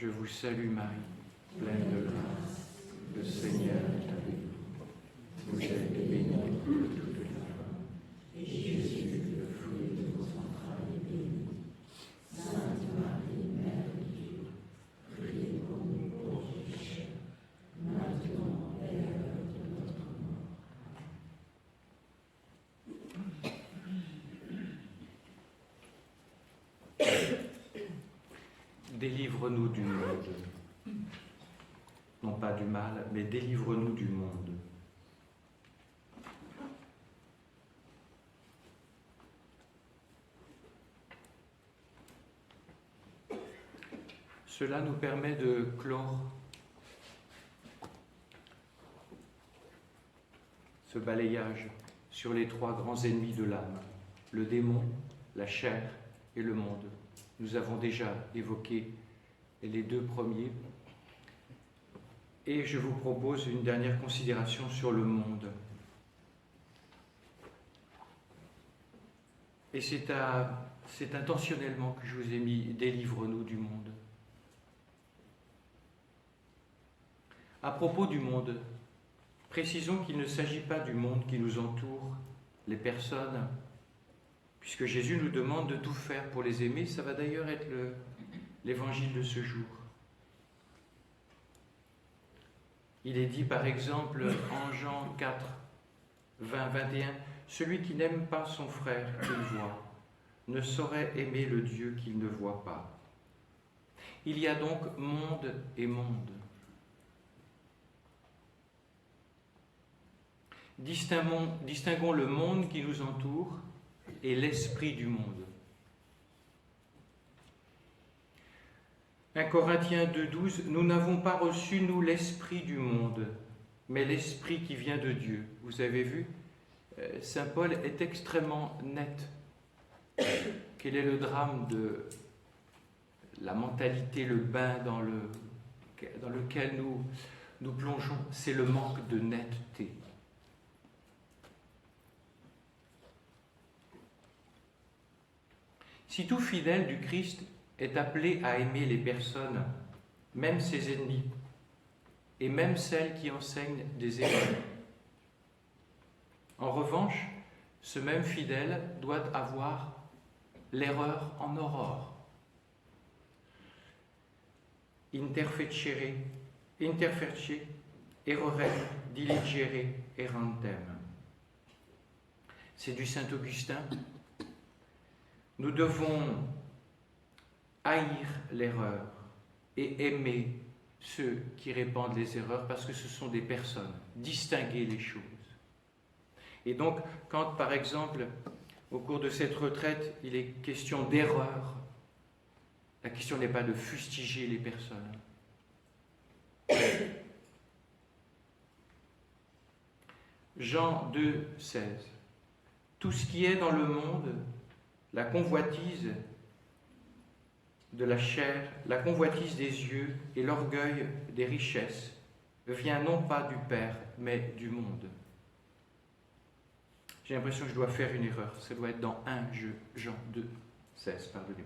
Je vous salue Marie, pleine de grâce, le Seigneur est avec vous. Vous êtes bénie entre toutes les femmes, et Jésus, le fruit de vos entrailles, est béni. Sainte Marie, Mère de Dieu, priez pour nous pauvres pécheurs, maintenant et à l'heure de notre mort. Délivre-nous du monde. Non pas du mal, mais délivre-nous du monde. Cela nous permet de clore ce balayage sur les trois grands ennemis de l'âme, le démon, la chair et le monde. Nous avons déjà évoqué les deux premiers. Et je vous propose une dernière considération sur le monde. Et c'est intentionnellement que je vous ai mis « Délivre-nous du monde ». À propos du monde, précisons qu'il ne s'agit pas du monde qui nous entoure, les personnes, puisque Jésus nous demande de tout faire pour les aimer. Ça va d'ailleurs être l'évangile de ce jour. Il est dit par exemple en Jean 4, 20, 21, « Celui qui n'aime pas son frère qu'il voit ne saurait aimer le Dieu qu'il ne voit pas. » Il y a donc monde et monde. Distinguons le monde qui nous entoure et l'esprit du monde. 1 Corinthiens 2,12, « Nous n'avons pas reçu, nous, l'esprit du monde, mais l'esprit qui vient de Dieu. » Vous avez vu, saint Paul est extrêmement net. Quel est le drame de la mentalité, le bain dans lequel nous plongeons? C'est le manque de netteté. Si tout fidèle du Christ est appelé à aimer les personnes, même ses ennemis, et même celles qui enseignent des erreurs. En revanche, ce même fidèle doit avoir l'erreur en aurore. Interfecere errorem diligere errantem. C'est du Saint Augustin. Nous devons haïr l'erreur et aimer ceux qui répandent les erreurs parce que ce sont des personnes, distinguer les choses. Et donc, quand par exemple, au cours de cette retraite, il est question d'erreur, la question n'est pas de fustiger les personnes. Jean 2, 16. Tout ce qui est dans le monde, la convoitise de la chair, la convoitise des yeux et l'orgueil des richesses vient non pas du Père, mais du monde. J'ai l'impression que je dois faire une erreur. Ça doit être dans 1 Jean 2, 16, pardonnez-moi.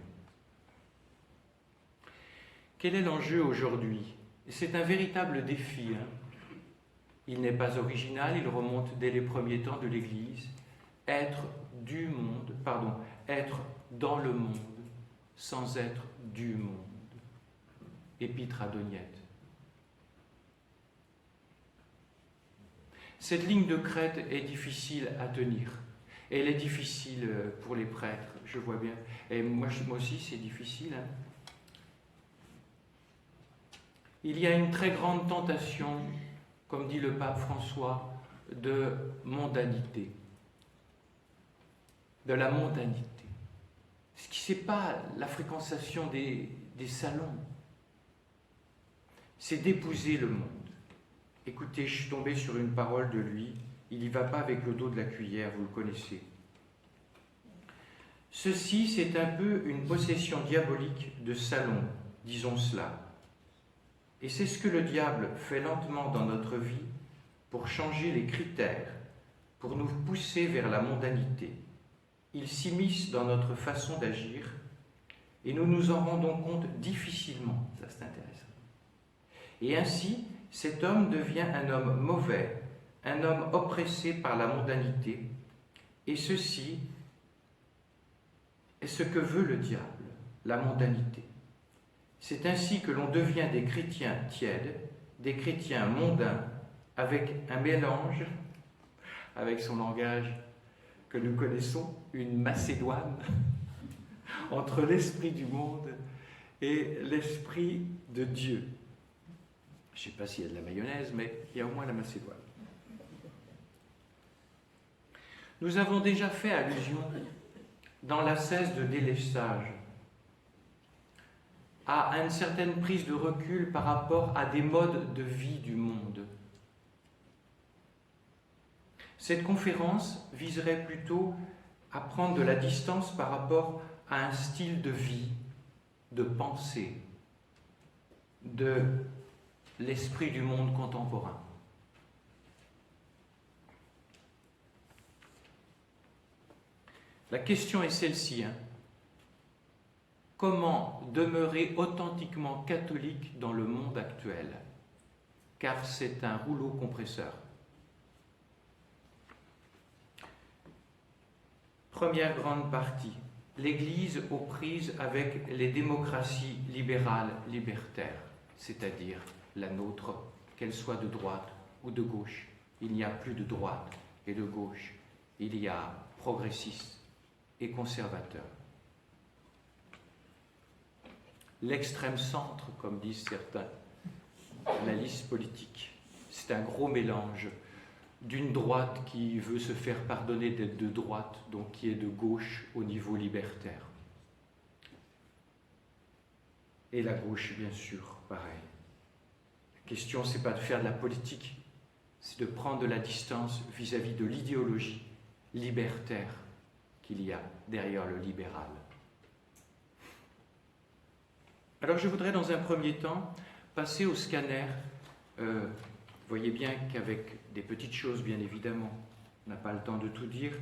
Quel est l'enjeu aujourd'hui? C'est un véritable défi. Il n'est pas original, il remonte dès les premiers temps de l'Église. Être dans le monde sans être du monde. Épître à Doniette. Cette ligne de crête est difficile à tenir. Elle est difficile pour les prêtres, je vois bien. Et moi aussi, c'est difficile. Il y a une très grande tentation, comme dit le pape François, de mondanité. De la mondanité. Ce n'est pas la fréquentation des salons, c'est d'épouser le monde. Écoutez, je suis tombé sur une parole de lui, il n'y va pas avec le dos de la cuillère, vous le connaissez. Ceci, c'est un peu une possession diabolique de salon, disons cela. Et c'est ce que le diable fait lentement dans notre vie pour changer les critères, pour nous pousser vers la mondanité. Il s'immisce dans notre façon d'agir et nous nous en rendons compte difficilement. Ça, c'est intéressant. Et ainsi, cet homme devient un homme mauvais, un homme oppressé par la mondanité, et ceci est ce que veut le diable, la mondanité. C'est ainsi que l'on devient des chrétiens tièdes, des chrétiens mondains, avec un mélange, avec son langage que nous connaissons, une Macédoine, entre l'esprit du monde et l'esprit de Dieu. Je ne sais pas s'il y a de la mayonnaise, mais il y a au moins la Macédoine. Nous avons déjà fait allusion dans l'ascèse de délestage à une certaine prise de recul par rapport à des modes de vie du monde. Cette conférence viserait plutôt à prendre de la distance par rapport à un style de vie, de pensée, de l'esprit du monde contemporain. La question est celle-ci. Comment demeurer authentiquement catholique dans le monde actuel? Car c'est un rouleau compresseur. Première grande partie. L'Église aux prises avec les démocraties libérales libertaires, c'est-à-dire la nôtre, qu'elle soit de droite ou de gauche. Il n'y a plus de droite et de gauche. Il y a progressistes et conservateurs. L'extrême centre, comme disent certains, la liste politique, c'est un gros mélange d'une droite qui veut se faire pardonner d'être de droite, donc qui est de gauche au niveau libertaire. Et la gauche, bien sûr, pareil. La question, c'est pas de faire de la politique, c'est de prendre de la distance vis-à-vis de l'idéologie libertaire qu'il y a derrière le libéral. Alors je voudrais dans un premier temps passer au scanner. Vous voyez bien qu'avec des petites choses, bien évidemment, on n'a pas le temps de tout dire.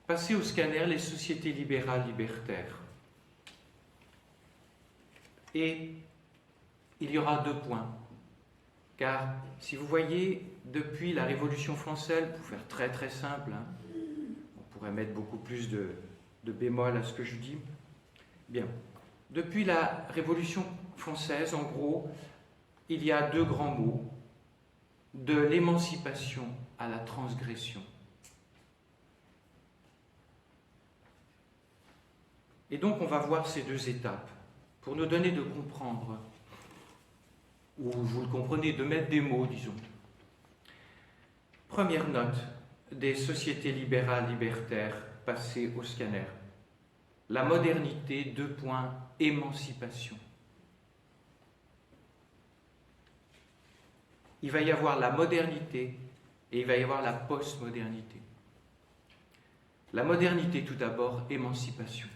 Passer au scanner les sociétés libérales libertaires. Et il y aura 2 points. Car si vous voyez, depuis la Révolution française, pour faire très très simple, on pourrait mettre beaucoup plus de bémol à ce que je dis. Bien. Depuis la Révolution française, en gros, il y a 2 grands mots, de l'émancipation à la transgression. Et donc on va voir ces 2 étapes pour nous donner de comprendre, ou vous le comprenez, de mettre des mots, disons. Première note des sociétés libérales libertaires passées au scanner. La modernité, 2 points, émancipation. Il va y avoir la modernité et il va y avoir la postmodernité. La modernité, tout d'abord, émancipation.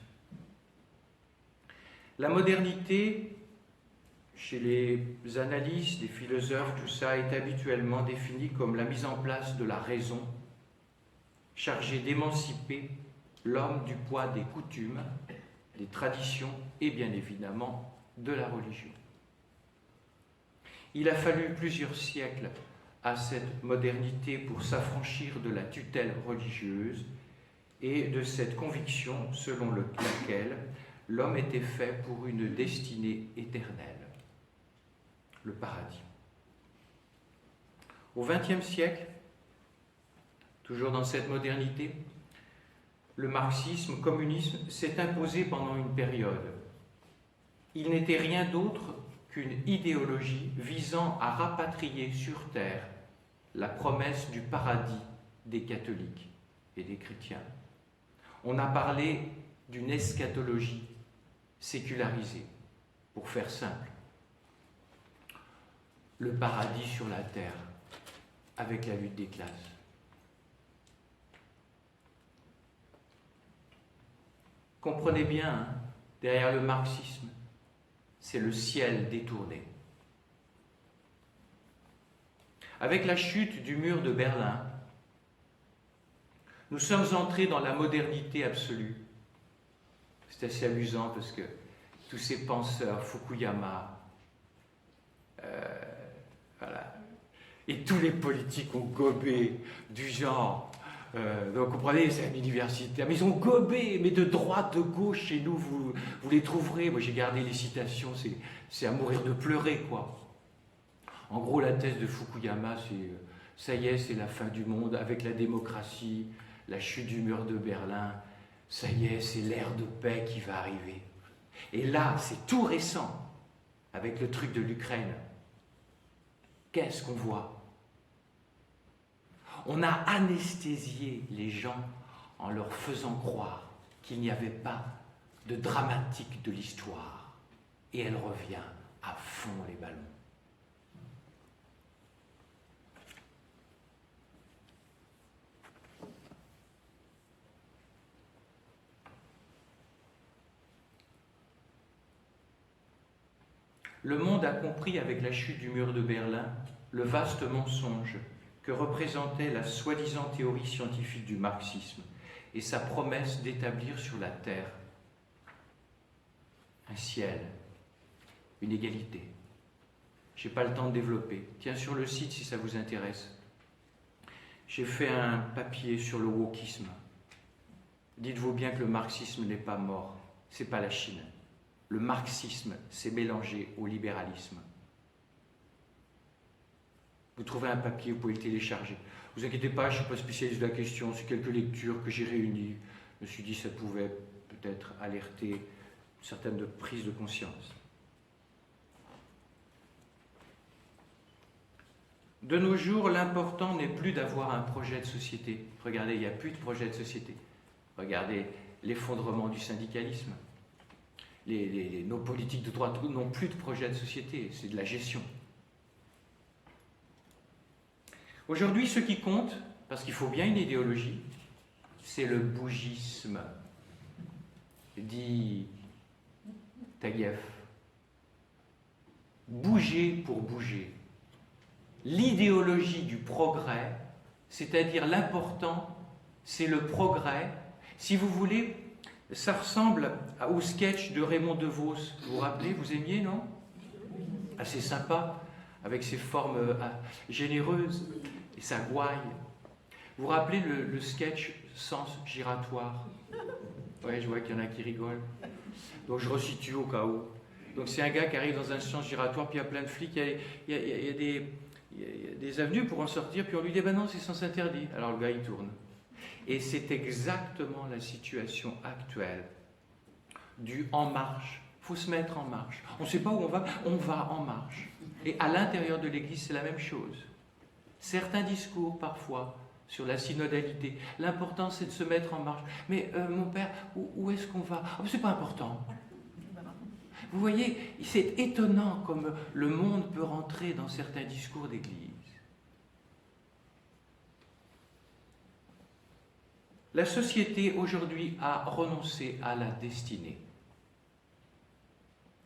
La modernité, chez les analystes, les philosophes, tout ça est habituellement défini comme la mise en place de la raison, chargée d'émanciper l'homme du poids des coutumes, des traditions et bien évidemment de la religion. Il a fallu plusieurs siècles à cette modernité pour s'affranchir de la tutelle religieuse et de cette conviction selon laquelle l'homme était fait pour une destinée éternelle, le paradis. Au XXe siècle, toujours dans cette modernité, le marxisme, le communisme s'est imposé pendant une période. Il n'était rien d'autre qu'une idéologie visant à rapatrier sur terre la promesse du paradis des catholiques et des chrétiens. On a parlé d'une eschatologie sécularisée, pour faire simple. Le paradis sur la terre, avec la lutte des classes. Comprenez bien, derrière le marxisme, c'est le ciel détourné. Avec la chute du mur de Berlin, nous sommes entrés dans la modernité absolue. C'est assez amusant parce que tous ces penseurs, Fukuyama, voilà. Et tous les politiques ont gobé du genre. Donc, vous comprenez, c'est un universitaire. Mais ils ont gobé, mais de droite, de gauche, chez nous, vous les trouverez. Moi, j'ai gardé les citations, c'est à mourir de pleurer, quoi. En gros, la thèse de Fukuyama, c'est ça y est, c'est la fin du monde avec la démocratie, la chute du mur de Berlin. Ça y est, c'est l'ère de paix qui va arriver. Et là, c'est tout récent, avec le truc de l'Ukraine. Qu'est-ce qu'on voit? On a anesthésié les gens en leur faisant croire qu'il n'y avait pas de dramatique de l'histoire. Et elle revient à fond les ballons. Le monde a compris avec la chute du mur de Berlin le vaste mensonge que représentait la soi-disant théorie scientifique du marxisme et sa promesse d'établir sur la Terre un ciel, une égalité. Je n'ai pas le temps de développer. Tiens, sur le site, si ça vous intéresse, j'ai fait un papier sur le wokisme. Dites-vous bien que le marxisme n'est pas mort, ce n'est pas la Chine. Le marxisme s'est mélangé au libéralisme. Vous trouvez un papier, vous pouvez le télécharger. Ne vous inquiétez pas, je ne suis pas spécialiste de la question, c'est quelques lectures que j'ai réunies. Je me suis dit que ça pouvait peut-être alerter une certaine prise de conscience. De nos jours, l'important n'est plus d'avoir un projet de société. Regardez, il n'y a plus de projet de société. Regardez l'effondrement du syndicalisme. Nos politiques de droite n'ont plus de projet de société, c'est de la gestion. Aujourd'hui, ce qui compte, parce qu'il faut bien une idéologie, c'est le bougisme, dit Taguieff. Bouger pour bouger. L'idéologie du progrès, c'est-à-dire l'important, c'est le progrès. Si vous voulez, ça ressemble au sketch de Raymond DeVos. Vous vous rappelez, vous aimiez, non? Assez sympa, avec ses formes généreuses et sa gouaille. Vous vous rappelez le sketch Sens giratoire? Oui, je vois qu'il y en a qui rigolent. Donc je resitue au cas où. Donc c'est un gars qui arrive dans un sens giratoire, puis il y a plein de flics, il y a des avenues pour en sortir, puis on lui dit, ben non, c'est sens interdit. Alors le gars, il tourne. Et c'est exactement la situation actuelle du « en marche ». Il faut se mettre en marche. On ne sait pas où on va en marche. Et à l'intérieur de l'Église, c'est la même chose. Certains discours, parfois, sur la synodalité. L'important, c'est de se mettre en marche. Mais mon père, où est-ce qu'on va? Oh, c'est pas important. Vous voyez, c'est étonnant comme le monde peut rentrer dans certains discours d'Église. La société aujourd'hui a renoncé à la destinée.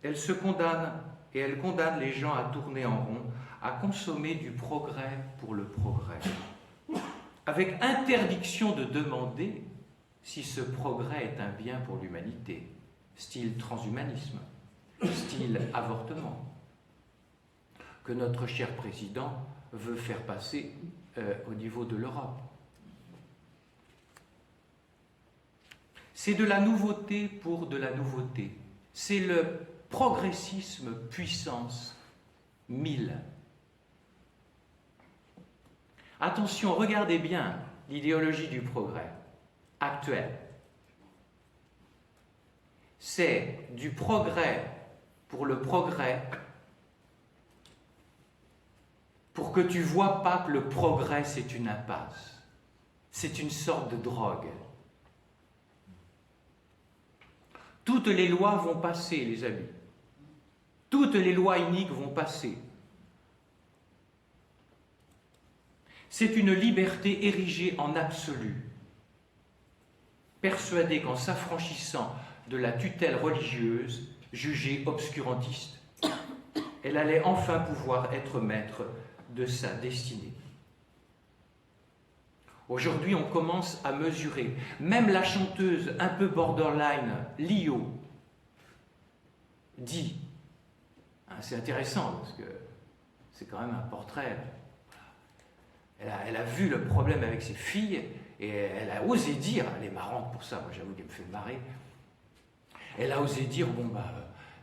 Elle se condamne et elle condamne les gens à tourner en rond, à consommer du progrès pour le progrès, avec interdiction de demander si ce progrès est un bien pour l'humanité, style transhumanisme, style avortement, que notre cher président veut faire passer au niveau de l'Europe. C'est de la nouveauté pour de la nouveauté. C'est le progressisme puissance 1000. Attention, regardez bien l'idéologie du progrès actuelle. C'est du progrès pour le progrès, pour que tu ne vois pas que le progrès c'est une impasse. C'est une sorte de drogue. Toutes les lois vont passer, les amis. Toutes les lois iniques vont passer. C'est une liberté érigée en absolu, persuadée qu'en s'affranchissant de la tutelle religieuse, jugée obscurantiste, elle allait enfin pouvoir être maître de sa destinée. Aujourd'hui, on commence à mesurer. Même la chanteuse un peu borderline, Lio, dit, hein, c'est intéressant parce que c'est quand même un portrait. Elle a vu le problème avec ses filles et elle a osé dire, elle est marrante pour ça, moi j'avoue qu'elle me fait marrer, elle a osé dire, bon bah,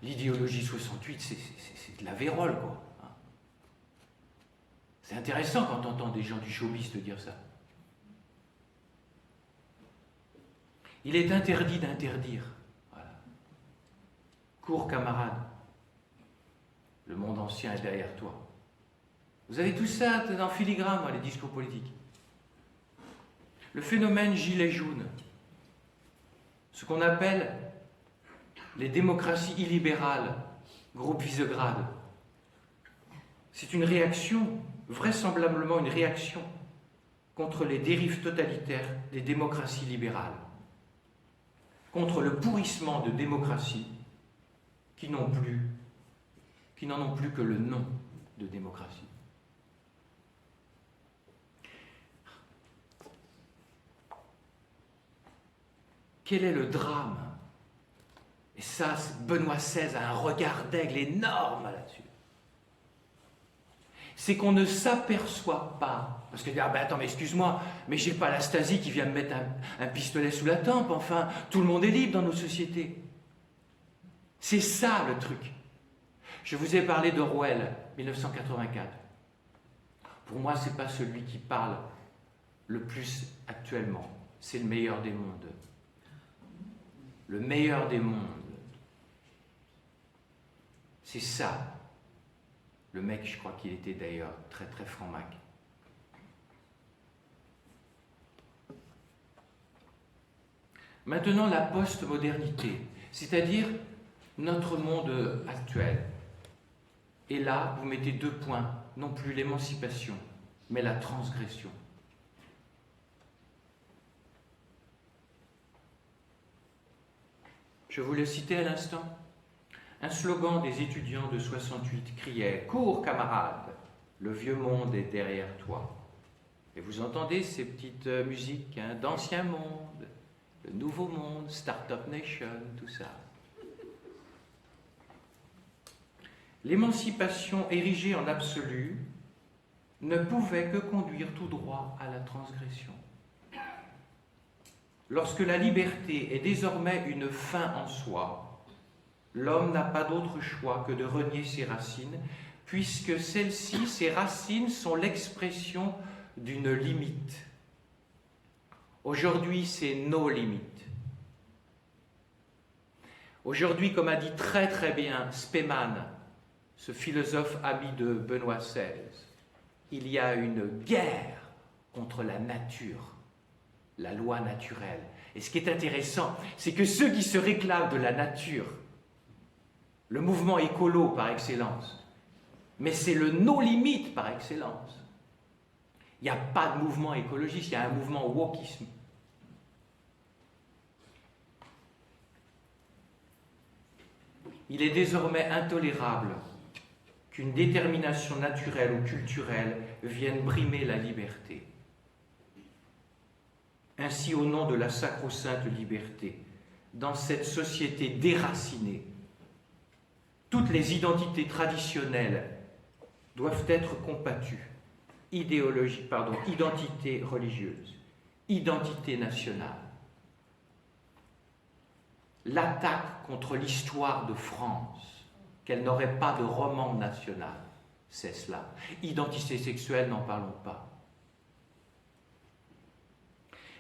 l'idéologie 68 c'est de la vérole quoi. Hein. C'est intéressant quand on entend des gens du showbiz te dire ça. Il est interdit d'interdire. Voilà. Cours camarade, le monde ancien est derrière toi. Vous avez tout ça en filigrane dans les discours politiques. Le phénomène gilet jaune, ce qu'on appelle les démocraties illibérales, groupe Visegrad, c'est une réaction, vraisemblablement une réaction contre les dérives totalitaires des démocraties libérales, contre le pourrissement de démocraties qui n'en ont plus que le nom de démocratie. Quel est le drame? Et ça, Benoît XVI a un regard d'aigle énorme là-dessus. C'est qu'on ne s'aperçoit pas. Parce que dire, ah ben attends, mais excuse-moi, mais j'ai pas la Stasi qui vient me mettre un pistolet sous la tempe, enfin, tout le monde est libre dans nos sociétés. C'est ça le truc. Je vous ai parlé d'Orwell, 1984. Pour moi, c'est pas celui qui parle le plus actuellement. C'est le meilleur des mondes. Le meilleur des mondes. C'est ça. Le mec, je crois qu'il était d'ailleurs très très franc-mac. Maintenant, la post-modernité, c'est-à-dire notre monde actuel. Et là, vous mettez 2 points, non plus l'émancipation, mais la transgression. Je vous l'ai cité à l'instant. Un slogan des étudiants de 68 criait « Cours, camarades, le vieux monde est derrière toi ». Et vous entendez ces petites musiques hein, d'ancien monde, le nouveau monde, Startup Nation, tout ça. L'émancipation érigée en absolu ne pouvait que conduire tout droit à la transgression. Lorsque la liberté est désormais une fin en soi, l'homme n'a pas d'autre choix que de renier ses racines, puisque celles-ci, ses racines, sont l'expression d'une limite. Aujourd'hui, c'est nos limites. Aujourd'hui, comme a dit très très bien Spemann, ce philosophe ami de Benoît XVI, il y a une guerre contre la nature, la loi naturelle. Et ce qui est intéressant, c'est que ceux qui se réclament de la nature, le mouvement écolo par excellence, mais c'est le no-limite par excellence. Il n'y a pas de mouvement écologiste, il y a un mouvement wokisme. Il est désormais intolérable qu'une détermination naturelle ou culturelle vienne brimer la liberté. Ainsi, au nom de la sacro-sainte liberté, dans cette société déracinée, toutes les identités traditionnelles doivent être combattues. Identité religieuse, identité nationale. L'attaque contre l'histoire de France, qu'elle n'aurait pas de roman national, c'est cela. Identité sexuelle, n'en parlons pas.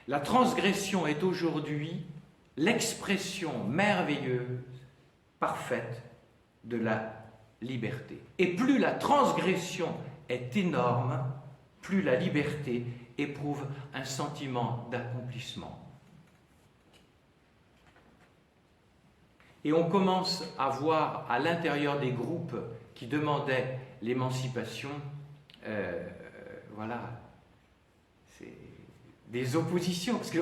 La transgression est aujourd'hui l'expression merveilleuse, parfaite de la liberté. Et plus la transgression est énorme, plus la liberté éprouve un sentiment d'accomplissement. Et on commence à voir à l'intérieur des groupes qui demandaient l'émancipation, voilà, c'est des oppositions, parce que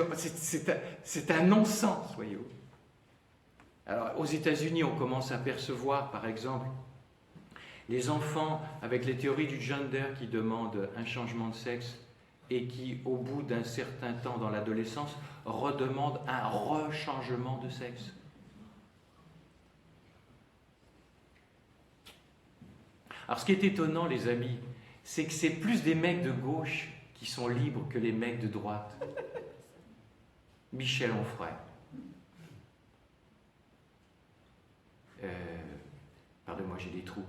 c'est un non-sens, voyez-vous. Alors, aux États-Unis, on commence à percevoir, par exemple, les enfants avec les théories du gender qui demandent un changement de sexe et qui, au bout d'un certain temps dans l'adolescence, redemandent un rechangement de sexe. Alors ce qui est étonnant, les amis, c'est que c'est plus des mecs de gauche qui sont libres que les mecs de droite. Michel Onfray. Pardon-moi, j'ai des trous.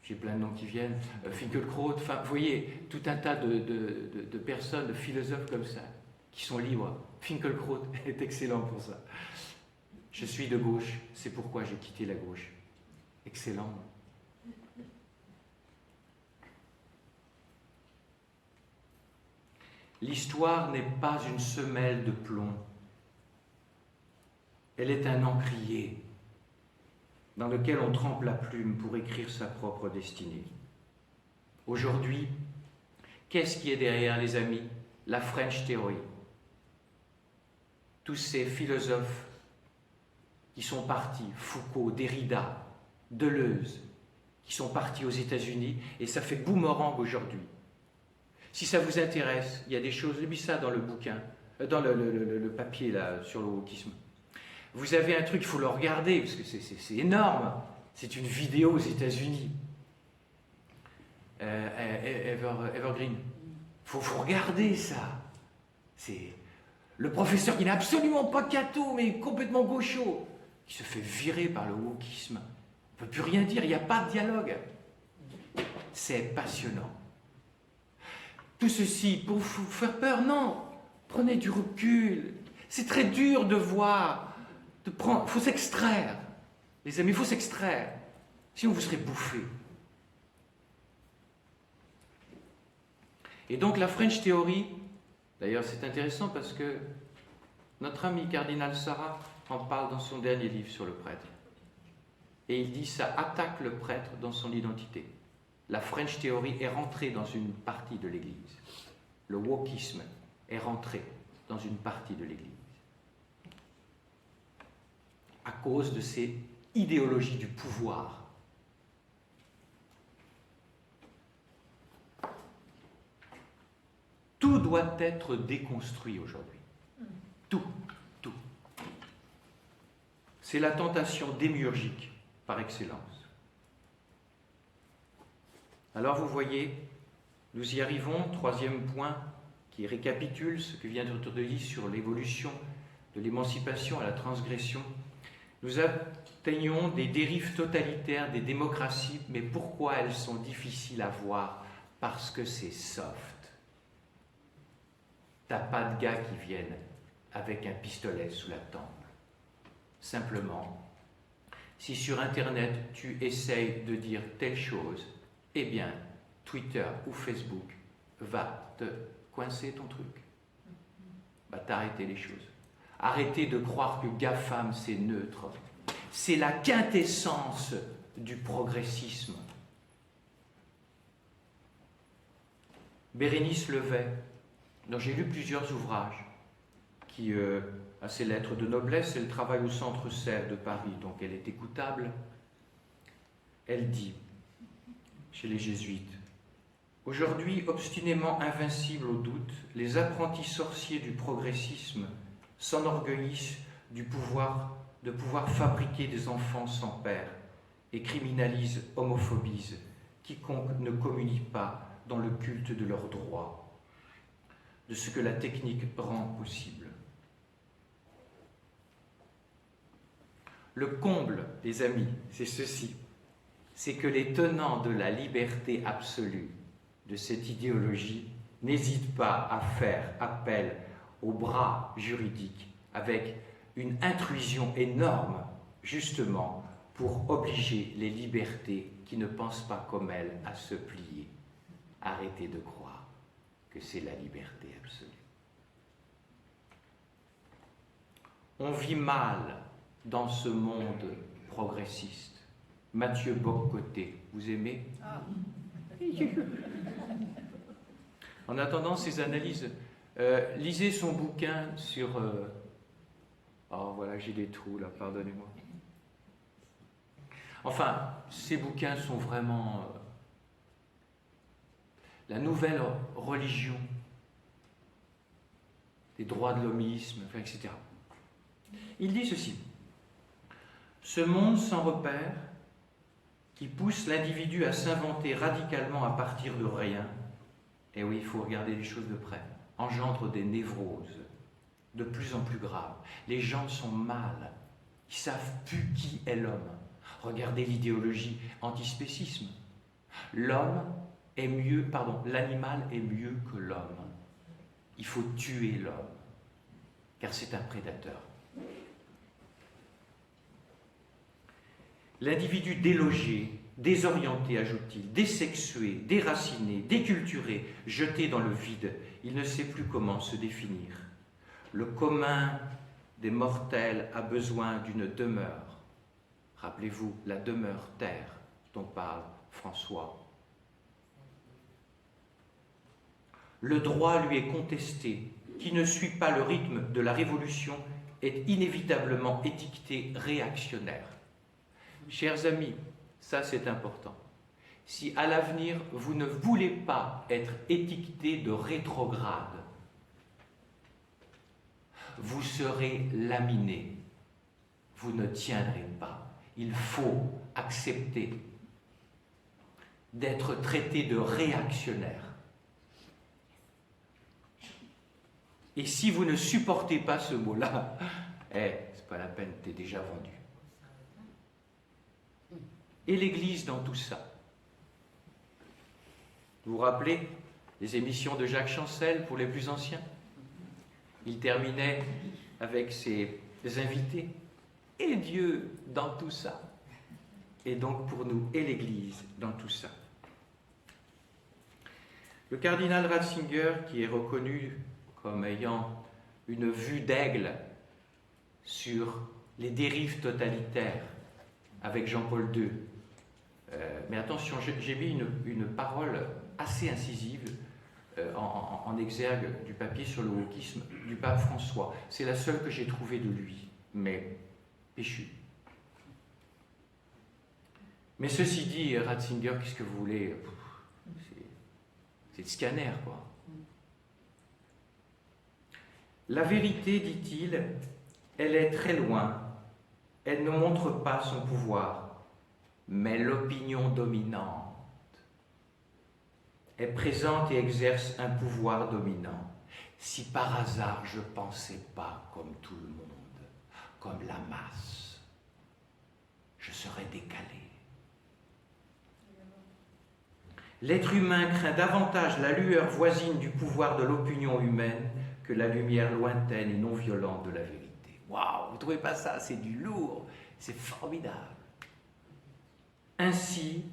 J'ai plein de noms qui viennent. Finkielkraut, enfin, vous voyez, tout un tas de personnes, de philosophes comme ça, qui sont libres. Finkielkraut est excellent pour ça. Je suis de gauche, c'est pourquoi j'ai quitté la gauche. Excellent. L'histoire n'est pas une semelle de plomb. Elle est un encrier dans lequel on trempe la plume pour écrire sa propre destinée. Aujourd'hui, qu'est-ce qui est derrière, les amis? La French Theory. Tous ces philosophes qui sont partis, Foucault, Derrida, Deleuze, qui sont partis aux États-Unis, et ça fait boomerang aujourd'hui. Si ça vous intéresse, il y a des choses, j'ai mis ça dans le bouquin, dans le papier là, sur le wokisme. Vous avez un truc, il faut le regarder, parce que c'est énorme. C'est une vidéo aux États-Unis. Evergreen. Il faut regarder ça. C'est le professeur qui n'est absolument pas catho, mais complètement gaucho, qui se fait virer par le wokisme. On ne peut plus rien dire, il n'y a pas de dialogue. C'est passionnant. Tout ceci pour vous faire peur? Non. Prenez du recul. C'est très dur de voir. Il faut s'extraire. Les amis, il faut s'extraire. Sinon, vous serez bouffés. Et donc, la French Theory, d'ailleurs, c'est intéressant parce que notre ami cardinal Sarah en parle dans son dernier livre sur le prêtre. Et il dit ça attaque le prêtre dans son identité. La French Theory est rentrée dans une partie de l'Église. Le wokisme est rentré dans une partie de l'Église. À cause de ces idéologies du pouvoir. Tout doit être déconstruit aujourd'hui. Tout. C'est la tentation démiurgique par excellence. Alors vous voyez, nous y arrivons, troisième point qui récapitule ce que vient d'être dit sur l'évolution de l'émancipation à la transgression. Nous atteignons des dérives totalitaires des démocraties, mais pourquoi elles sont difficiles à voir? Parce que c'est soft. T'as pas de gars qui viennent avec un pistolet sous la tempe. Simplement, si sur Internet tu essayes de dire telle chose, eh bien, Twitter ou Facebook va te coincer ton truc. Va t'arrêter les choses. Arrêtez de croire que GAFAM, c'est neutre. C'est la quintessence du progressisme. Bérénice Levet, dont j'ai lu plusieurs ouvrages, qui a ses lettres de noblesse, elle travaille au Centre Sèvres de Paris, donc elle est écoutable. Elle dit, chez les jésuites, aujourd'hui obstinément invincibles au doute, les apprentis sorciers du progressisme s'enorgueillissent de pouvoir fabriquer des enfants sans père et criminalisent, homophobisent quiconque ne communie pas dans le culte de leurs droits, de ce que la technique rend possible. Le comble, les amis, c'est ceci, c'est que les tenants de la liberté absolue de cette idéologie n'hésitent pas à faire appel au bras juridique avec une intrusion énorme, justement, pour obliger les libertés qui ne pensent pas comme elles à se plier. Arrêtez de croire que c'est la liberté absolue. On vit mal dans ce monde progressiste. Mathieu Bock-Côté, vous aimez? En attendant ces analyses, lisez son bouquin sur... Oh voilà, j'ai des trous là, pardonnez-moi. Enfin, ces bouquins sont vraiment la nouvelle religion des droits de l'homisme, enfin, etc. Il dit ceci, « Ce monde sans repère, qui pousse l'individu à s'inventer radicalement à partir de rien, et oui, il faut regarder les choses de près, engendre des névroses de plus en plus graves. Les gens sont mal, ils ne savent plus qui est l'homme. Regardez l'idéologie antispécisme. L'animal est mieux que l'homme. Il faut tuer l'homme, car c'est un prédateur. L'individu délogé, désorienté, ajoute-t-il, désexué, déraciné, déculturé, jeté dans le vide, il ne sait plus comment se définir. Le commun des mortels a besoin d'une demeure. Rappelez-vous, la demeure terre dont parle François. Le droit lui est contesté. Qui ne suit pas le rythme de la révolution est inévitablement étiqueté réactionnaire. Chers amis, ça c'est important. Si à l'avenir vous ne voulez pas être étiqueté de rétrograde, vous serez laminé. Vous ne tiendrez pas. Il faut accepter d'être traité de réactionnaire. Et si vous ne supportez pas ce mot-là, c'est pas la peine, t'es déjà vendu. Et l'Église dans tout ça. Vous vous rappelez les émissions de Jacques Chancel pour les plus anciens? Il terminait avec ses invités. Et Dieu dans tout ça. Et donc pour nous, et l'Église dans tout ça. Le cardinal Ratzinger, qui est reconnu comme ayant une vue d'aigle sur les dérives totalitaires avec Jean-Paul II. Mais attention, j'ai mis une parole assez incisive en exergue du papier sur le wokisme du pape François. C'est la seule que j'ai trouvée de lui, mais péchu. Mais ceci dit, Ratzinger, qu'est-ce que vous voulez? C'est le scanner, quoi. La vérité, dit-il, elle est très loin. Elle ne montre pas son pouvoir, mais l'opinion dominante est présente et exerce un pouvoir dominant. Si par hasard je ne pensais pas comme tout le monde, comme la masse, je serais décalé. L'être humain craint davantage la lueur voisine du pouvoir de l'opinion humaine que la lumière lointaine et non violente de la vérité. Waouh, vous ne trouvez pas ça? C'est du lourd, c'est formidable. Ainsi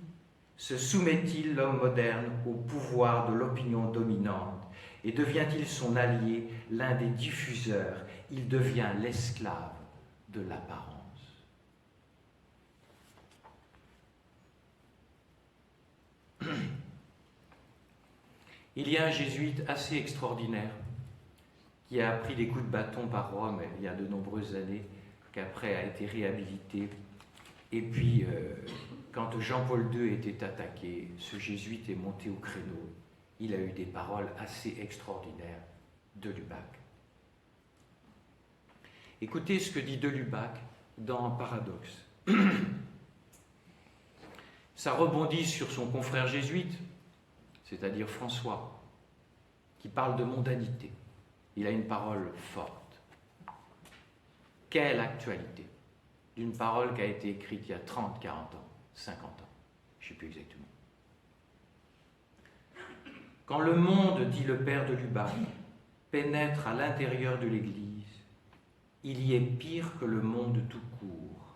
se soumet-il, l'homme moderne, au pouvoir de l'opinion dominante et devient-il son allié, l'un des diffuseurs? Il devient l'esclave de l'apparence. Il y a un jésuite assez extraordinaire qui a pris des coups de bâton par Rome il y a de nombreuses années, qu'après a été réhabilité. Et puis, quand Jean-Paul II était attaqué, ce jésuite est monté au créneau. Il a eu des paroles assez extraordinaires de Lubac. Écoutez ce que dit de Lubac dans Paradoxe. Ça rebondit sur son confrère jésuite, c'est-à-dire François, qui parle de mondanité. Il a une parole forte. Quelle actualité d'une parole qui a été écrite il y a 30, 40 ans, 50 ans, je ne sais plus exactement. Quand le monde, dit le père de Lubac, pénètre à l'intérieur de l'Église, il y est pire que le monde tout court.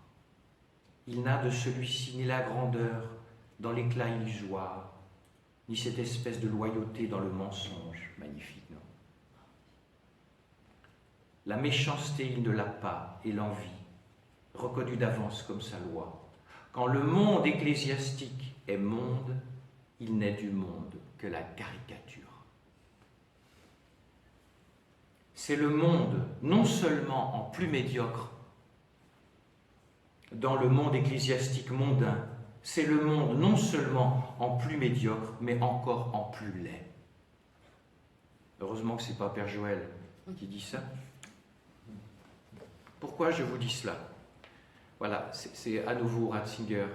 Il n'a de celui-ci ni la grandeur dans l'éclat illusoire, ni cette espèce de loyauté dans le mensonge. Magnifique, non? La méchanceté, il ne l'a pas, et l'envie, reconnue d'avance comme sa loi. Quand le monde ecclésiastique est monde, il n'est du monde que la caricature. C'est le monde, non seulement en plus médiocre, dans le monde ecclésiastique mondain, c'est le monde non seulement en plus médiocre, mais encore en plus laid. Heureusement que ce n'est pas Père Joël qui dit ça. Pourquoi je vous dis cela? Voilà, c'est à nouveau Ratzinger.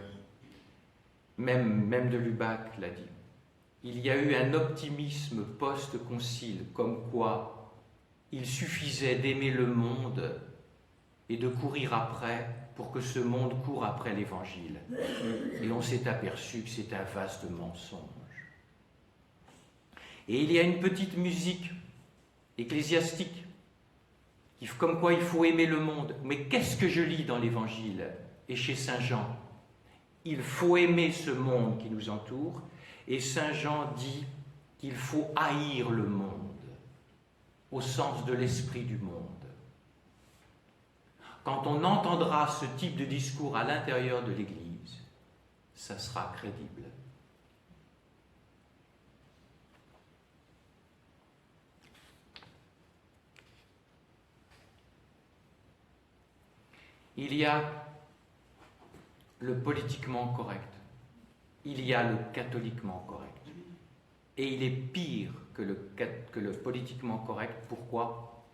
Même de Lubac l'a dit. Il y a eu un optimisme post-concile, comme quoi il suffisait d'aimer le monde et de courir après pour que ce monde court après l'Évangile. Et on s'est aperçu que c'est un vaste mensonge. Et il y a une petite musique ecclésiastique, comme quoi il faut aimer le monde. Mais qu'est-ce que je lis dans l'Évangile et chez Saint Jean? Il faut aimer ce monde qui nous entoure, et Saint Jean dit qu'il faut haïr le monde, au sens de l'esprit du monde. Quand on entendra ce type de discours à l'intérieur de l'Église, ça sera crédible. Il y a le politiquement correct, il y a le catholiquement correct. Et il est pire que le politiquement correct. Pourquoi?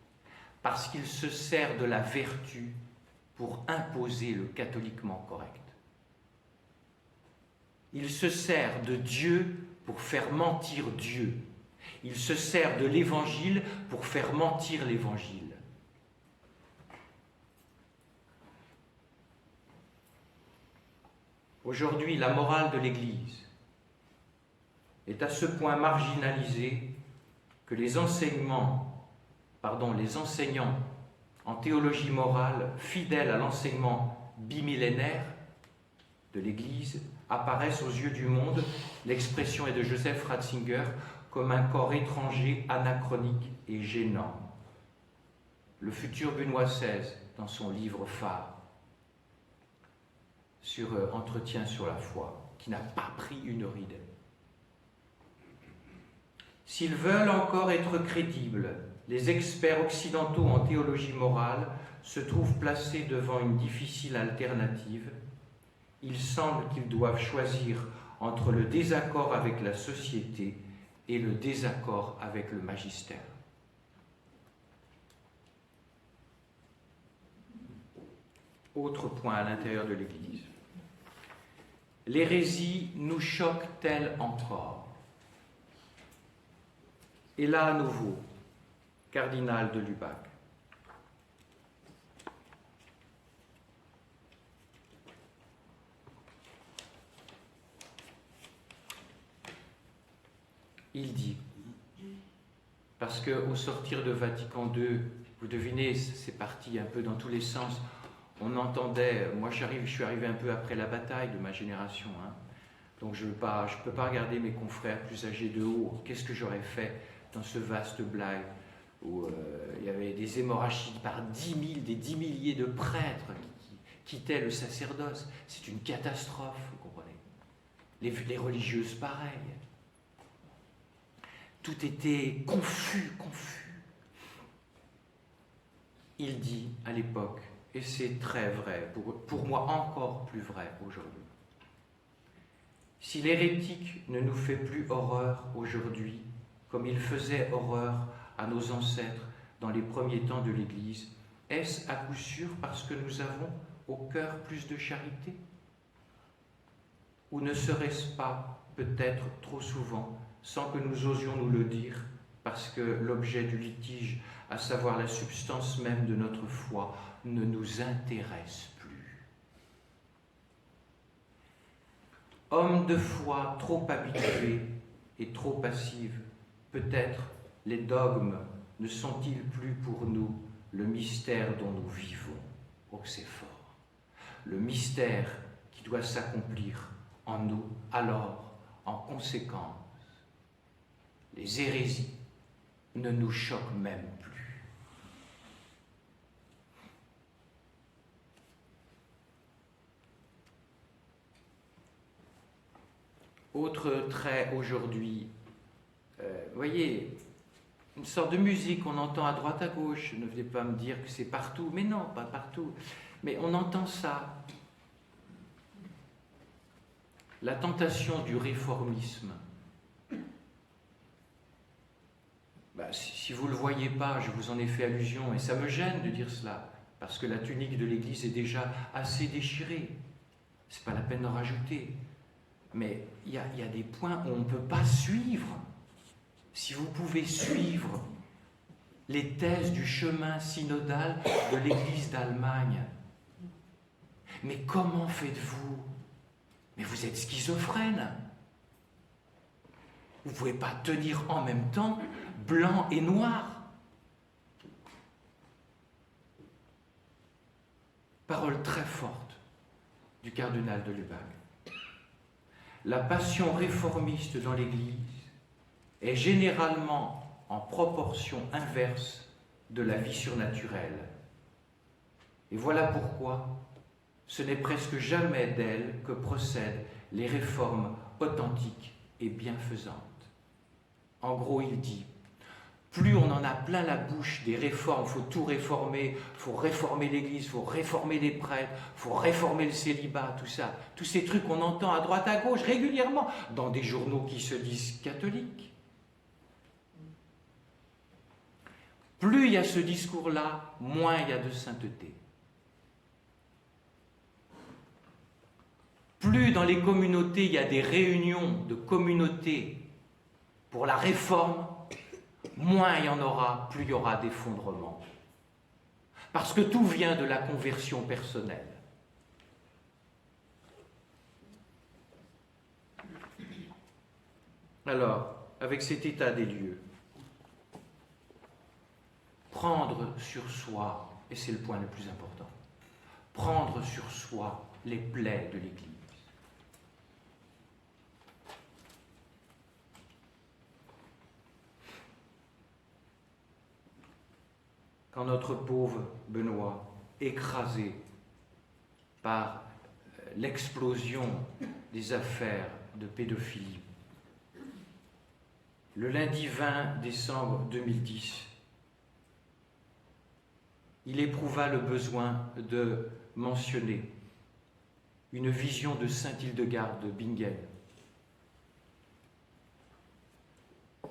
Parce qu'il se sert de la vertu pour imposer le catholiquement correct. Il se sert de Dieu pour faire mentir Dieu. Il se sert de l'Évangile pour faire mentir l'Évangile. Aujourd'hui, la morale de l'Église est à ce point marginalisée que les enseignants en théologie morale, fidèles à l'enseignement bimillénaire de l'Église, apparaissent aux yeux du monde, l'expression est de Joseph Ratzinger, comme un corps étranger, anachronique et gênant. Le futur Benoît XVI, dans son livre phare sur Entretien sur la foi, qui n'a pas pris une ride. S'ils veulent encore être crédibles, les experts occidentaux en théologie morale se trouvent placés devant une difficile alternative. Il semble qu'ils doivent choisir entre le désaccord avec la société et le désaccord avec le magistère. Autre point à l'intérieur de l'Église. L'hérésie nous choque-t-elle encore? Et là, à nouveau, cardinal de Lubac. Il dit, parce qu'au sortir de Vatican II, vous devinez, c'est parti un peu dans tous les sens, on entendait, moi je suis arrivé un peu après la bataille de ma génération, hein, donc je ne peux pas regarder mes confrères plus âgés de haut, qu'est-ce que j'aurais fait dans ce vaste blague où il y avait des hémorragies par 10 000, des 10 milliers de prêtres qui quittaient le sacerdoce. C'est une catastrophe, vous comprenez. Les religieuses pareilles. Tout était confus. Il dit à l'époque, et c'est très vrai, pour moi encore plus vrai aujourd'hui, si l'hérétique ne nous fait plus horreur aujourd'hui, comme il faisait horreur à nos ancêtres dans les premiers temps de l'Église, est-ce à coup sûr parce que nous avons au cœur plus de charité? Ou ne serait-ce pas, peut-être trop souvent, sans que nous osions nous le dire, parce que l'objet du litige, à savoir la substance même de notre foi, ne nous intéresse plus? Hommes de foi trop habitués et trop passifs, peut-être les dogmes ne sont-ils plus pour nous le mystère dont nous vivons? Oh, c'est fort. Le mystère qui doit s'accomplir en nous. Alors, en conséquence, les hérésies ne nous choquent même plus. Autre trait aujourd'hui, voyez, une sorte de musique qu'on entend à droite à gauche. Ne venez pas me dire que c'est partout, mais non, pas partout. Mais on entend ça. La tentation du réformisme. Si vous ne le voyez pas, je vous en ai fait allusion, et ça me gêne de dire cela, parce que la tunique de l'Église est déjà assez déchirée. Ce n'est pas la peine d'en rajouter. Mais il y a des points où on ne peut pas suivre. Si vous pouvez suivre les thèses du chemin synodal de l'Église d'Allemagne, mais comment faites-vous? Mais vous êtes schizophrène. Vous ne pouvez pas tenir en même temps blanc et noir. Parole très forte du cardinal de Lubac. La passion réformiste dans l'Église est généralement en proportion inverse de la vie surnaturelle. Et voilà pourquoi ce n'est presque jamais d'elle que procèdent les réformes authentiques et bienfaisantes. En gros, il dit, plus on en a plein la bouche des réformes, il faut tout réformer, il faut réformer l'Église, il faut réformer les prêtres, il faut réformer le célibat, tout ça. Tous ces trucs qu'on entend à droite, à gauche, régulièrement, dans des journaux qui se disent catholiques. Plus il y a ce discours-là, moins il y a de sainteté. Plus dans les communautés, il y a des réunions de communautés pour la réforme, moins il y en aura, plus il y aura d'effondrement. Parce que tout vient de la conversion personnelle. Alors, avec cet état des lieux, prendre sur soi, et c'est le point le plus important, prendre sur soi les plaies de l'Église. Quand notre pauvre Benoît, écrasé par l'explosion des affaires de pédophilie, le lundi 20 décembre 2010, il éprouva le besoin de mentionner une vision de saint Hildegarde de Bingen,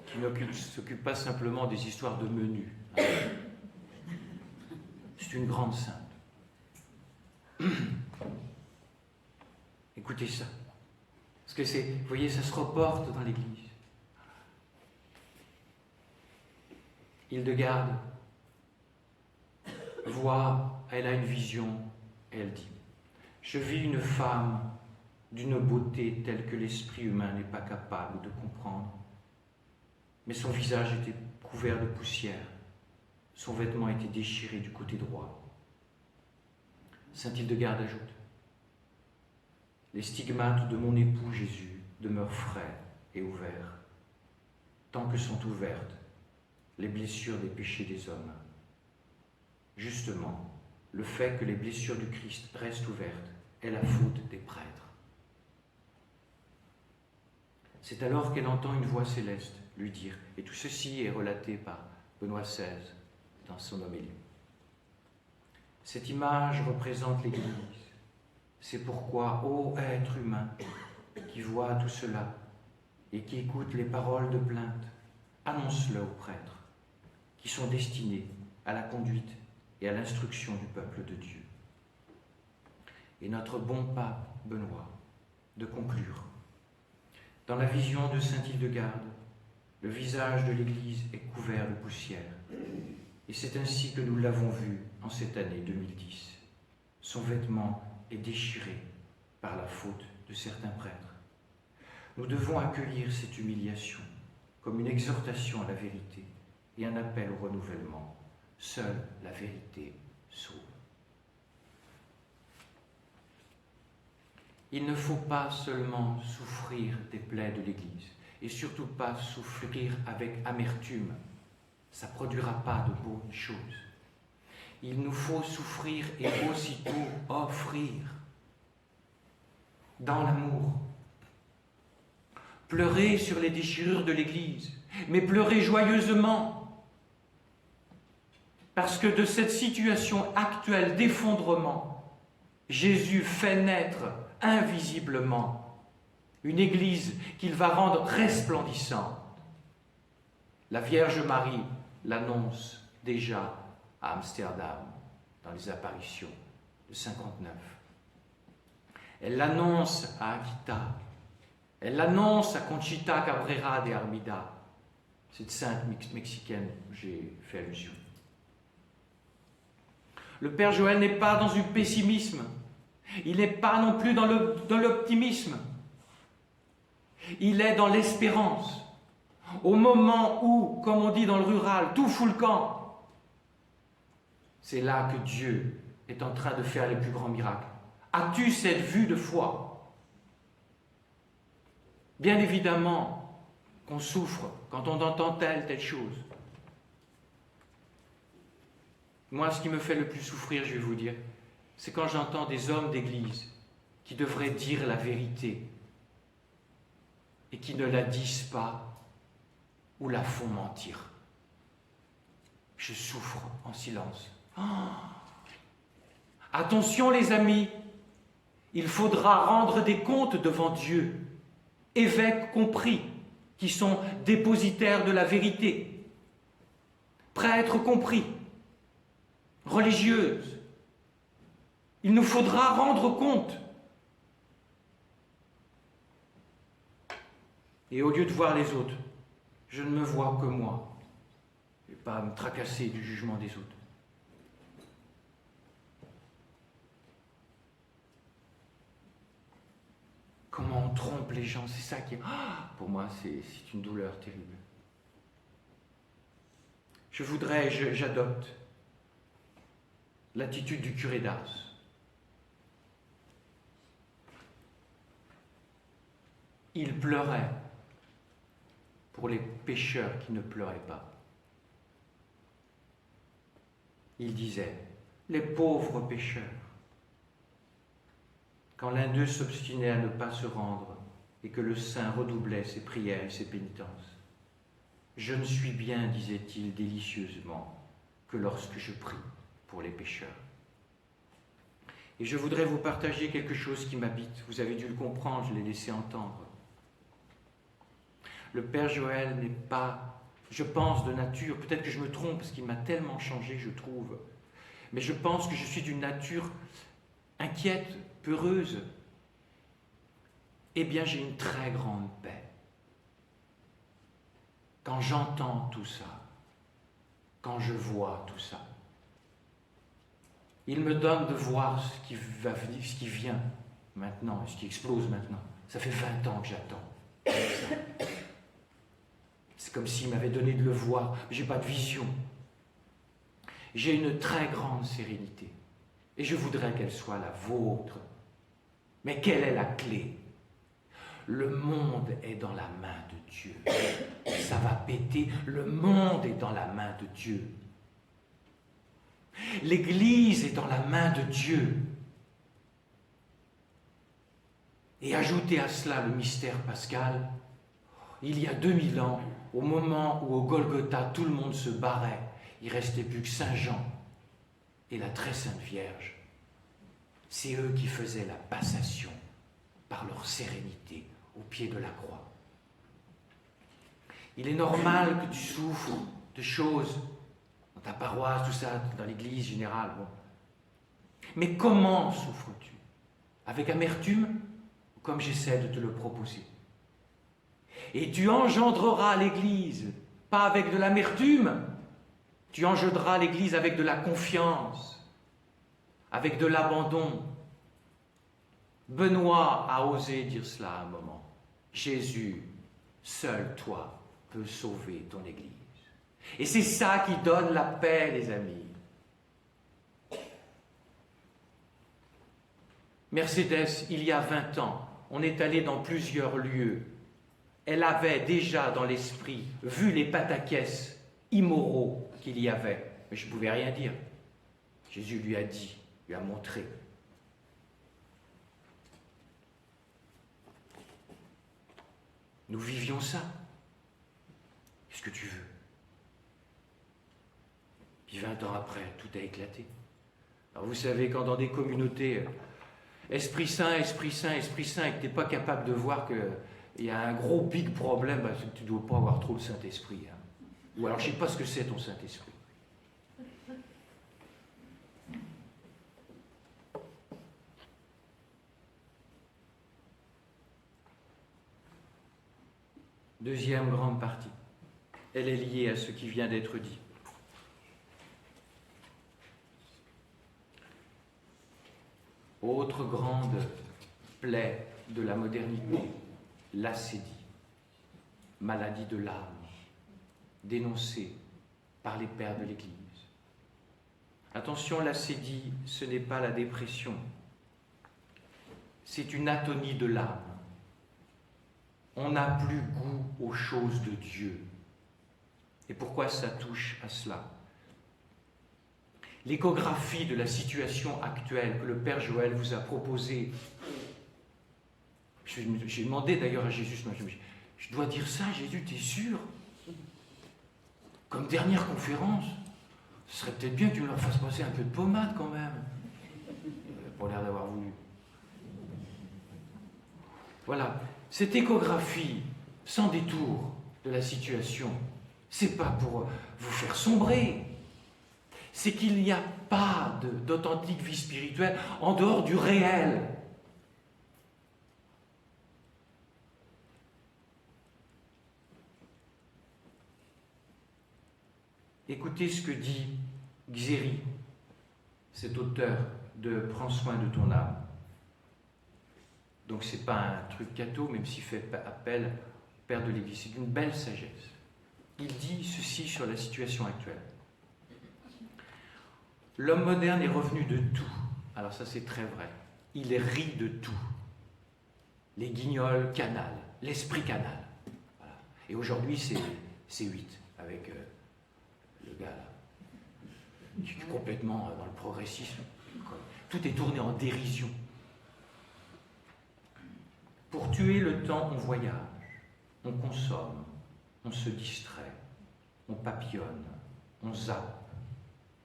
qui ne s'occupe pas simplement des histoires de menus. C'est une grande sainte. Écoutez ça. Parce que c'est, vous voyez, ça se reporte dans l'Église. Hildegarde voit, elle a une vision, et elle dit, je vis une femme d'une beauté telle que l'esprit humain n'est pas capable de comprendre. Mais son visage était couvert de poussière. Son vêtement était déchiré du côté droit. Saint Hildegarde ajoute, les stigmates de mon époux Jésus demeurent frais et ouverts, tant que sont ouvertes les blessures des péchés des hommes. Justement, le fait que les blessures du Christ restent ouvertes est la faute des prêtres. C'est alors qu'elle entend une voix céleste lui dire, et tout ceci est relaté par Benoît XVI dans son homélie. Cette image représente l'Église. C'est pourquoi, ô être humain qui voit tout cela et qui écoute les paroles de plainte, annonce-le aux prêtres qui sont destinés à la conduite et à l'instruction du peuple de Dieu. Et notre bon pape Benoît de conclure. Dans la vision de saint Hildegarde, le visage de l'Église est couvert de poussière. Et c'est ainsi que nous l'avons vu en cette année 2010. Son vêtement est déchiré par la faute de certains prêtres. Nous devons accueillir cette humiliation comme une exhortation à la vérité et un appel au renouvellement. Seule la vérité sauve. Il ne faut pas seulement souffrir des plaies de l'Église, et surtout pas souffrir avec amertume. Ça ne produira pas de bonnes choses. Il nous faut souffrir et aussitôt offrir dans l'amour. Pleurer sur les déchirures de l'Église, mais pleurer joyeusement, parce que de cette situation actuelle d'effondrement, Jésus fait naître invisiblement une Église qu'il va rendre resplendissante. La Vierge Marie l'annonce déjà à Amsterdam, dans les apparitions de 59. Elle l'annonce à Akita Elle l'annonce à Conchita Cabrera de Armida, cette sainte mexicaine où j'ai fait allusion. Le Père Joël n'est pas dans du pessimisme. Il n'est pas non plus dans l'optimisme. Il est dans l'espérance. Au moment où, comme on dit dans le rural, tout fout le camp, c'est là que Dieu est en train de faire les plus grands miracles. As-tu cette vue de foi? Bien évidemment qu'on souffre quand on entend telle chose. Moi, ce qui me fait le plus souffrir, je vais vous dire, c'est quand j'entends des hommes d'église qui devraient dire la vérité et qui ne la disent pas ou la font mentir. Je souffre en silence. Oh. Attention les amis, il faudra rendre des comptes devant Dieu, évêques compris, qui sont dépositaires de la vérité, prêtres compris, religieuses. Il nous faudra rendre compte. Et au lieu de voir les autres, je ne me vois que moi, et pas me tracasser du jugement des autres. Comment on trompe les gens, c'est ça qui est... pour moi, c'est une douleur terrible. J'adopte l'attitude du curé d'Ars. Il pleurait pour les pécheurs qui ne pleuraient pas. Il disait, les pauvres pécheurs. Quand l'un d'eux s'obstinait à ne pas se rendre et que le saint redoublait ses prières et ses pénitences. Je ne suis bien, disait-il délicieusement, que lorsque je prie pour les pécheurs. Et je voudrais vous partager quelque chose qui m'habite. Vous avez dû le comprendre, je l'ai laissé entendre. Le Père Joël n'est pas, je pense, de nature, peut-être que je me trompe parce qu'il m'a tellement changé, je trouve, mais je pense que je suis d'une nature inquiète, peureuse. Eh bien, j'ai une très grande paix. Quand j'entends tout ça, quand je vois tout ça, il me donne de voir ce qui va venir, ce qui vient maintenant, ce qui explose maintenant. Ça fait 20 ans que j'attends. C'est comme s'il m'avait donné de le voir. Je n'ai pas de vision. J'ai une très grande sérénité. Et je voudrais qu'elle soit la vôtre. Mais quelle est la clé? Le monde est dans la main de Dieu. Ça va péter. Le monde est dans la main de Dieu. L'Église est dans la main de Dieu. Et ajoutez à cela le mystère pascal. Il y a 2000 ans, au moment où au Golgotha tout le monde se barrait, il ne restait plus que Saint Jean et la très sainte Vierge. C'est eux qui faisaient la passation par leur sérénité au pied de la croix. Il est normal que tu souffres de choses dans ta paroisse, tout ça, dans l'église générale. Bon. Mais comment souffres-tu? Avec amertume, comme j'essaie de te le proposer? Et tu engendreras l'Église, pas avec de l'amertume, tu engendreras l'Église avec de la confiance, avec de l'abandon. Benoît a osé dire cela à un moment. Jésus, seul toi, peux sauver ton Église. Et c'est ça qui donne la paix, les amis. Mercedes, il y a 20 ans, on est allé dans plusieurs lieux. Elle avait déjà dans l'esprit vu les pataquès immoraux qu'il y avait. Mais je ne pouvais rien dire. Jésus lui a dit, lui a montré. Nous vivions ça. Qu'est-ce que tu veux? Puis 20 ans après, tout a éclaté. Alors vous savez, quand dans des communautés, Esprit Saint, Esprit Saint, Esprit Saint, et que tu n'es pas capable de voir qu'il y a un gros big problème, c'est que tu ne dois pas avoir trop le Saint-Esprit. Hein. Ou alors je ne sais pas ce que c'est ton Saint-Esprit. Deuxième grande partie. Elle est liée à ce qui vient d'être dit. Autre grande plaie de la modernité, l'acédie, maladie de l'âme, dénoncée par les pères de l'Église. Attention, l'acédie, ce n'est pas la dépression, c'est une atonie de l'âme. On n'a plus goût aux choses de Dieu. Et pourquoi ça touche à cela? L'échographie de la situation actuelle que le Père Joël vous a proposée, j'ai demandé d'ailleurs à Jésus, je dois dire ça, Jésus, t'es sûr? Comme dernière conférence, ce serait peut-être bien que tu leur fasses passer un peu de pommade quand même, pour l'air d'avoir voulu. Voilà, cette échographie sans détour de la situation, c'est pas pour vous faire sombrer, c'est qu'il n'y a pas d'authentique vie spirituelle en dehors du réel. Écoutez ce que dit Xéri, cet auteur de « Prends soin de ton âme ». Donc ce n'est pas un truc catho, même s'il fait appel au Père de l'Église. C'est d'une belle sagesse. Il dit ceci sur la situation actuelle. L'homme moderne est revenu de tout. Alors ça c'est très vrai. Il rit de tout. Les guignols canal, l'esprit canal. Voilà. Et aujourd'hui c'est 8 avec le gars là, qui est complètement dans le progressisme. Tout est tourné en dérision. Pour tuer le temps, on voyage, on consomme, on se distrait, on papillonne, on zappe,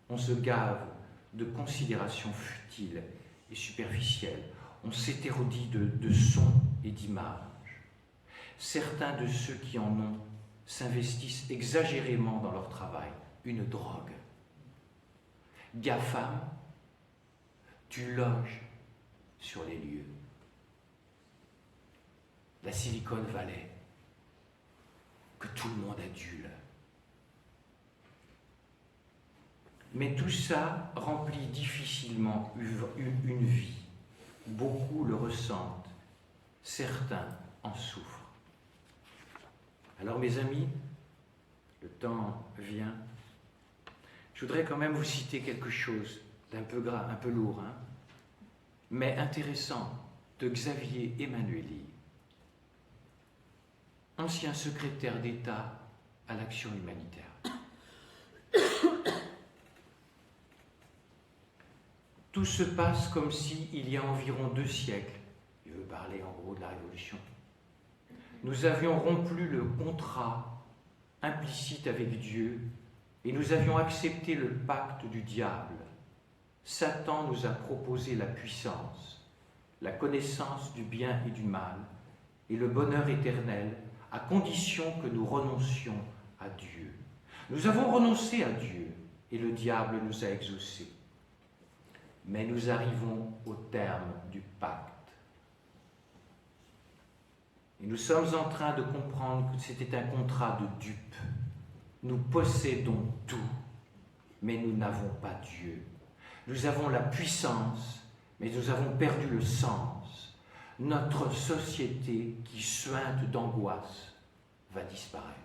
on se gave de considérations futiles et superficielles, on s'hétérodie de sons et d'images. Certains de ceux qui en ont s'investissent exagérément dans leur travail, une drogue. GAFAM, tu loges sur les lieux. La Silicon Valley, que tout le monde adule. Mais tout ça remplit difficilement une vie. Beaucoup le ressentent, certains en souffrent. Alors mes amis, le temps vient. Je voudrais quand même vous citer quelque chose d'un peu gras, un peu lourd, hein, mais intéressant, de Xavier Emmanueli, ancien secrétaire d'État à l'action humanitaire. Tout se passe comme si, il y a environ 2 siècles, il veut parler en gros de la Révolution, nous avions rompu le contrat implicite avec Dieu et nous avions accepté le pacte du diable. Satan nous a proposé la puissance, la connaissance du bien et du mal et le bonheur éternel à condition que nous renoncions à Dieu. Nous avons renoncé à Dieu et le diable nous a exaucés. Mais nous arrivons au terme du pacte. Et nous sommes en train de comprendre que c'était un contrat de dupe. Nous possédons tout, mais nous n'avons pas Dieu. Nous avons la puissance, mais nous avons perdu le sens. Notre société qui suinte d'angoisse va disparaître.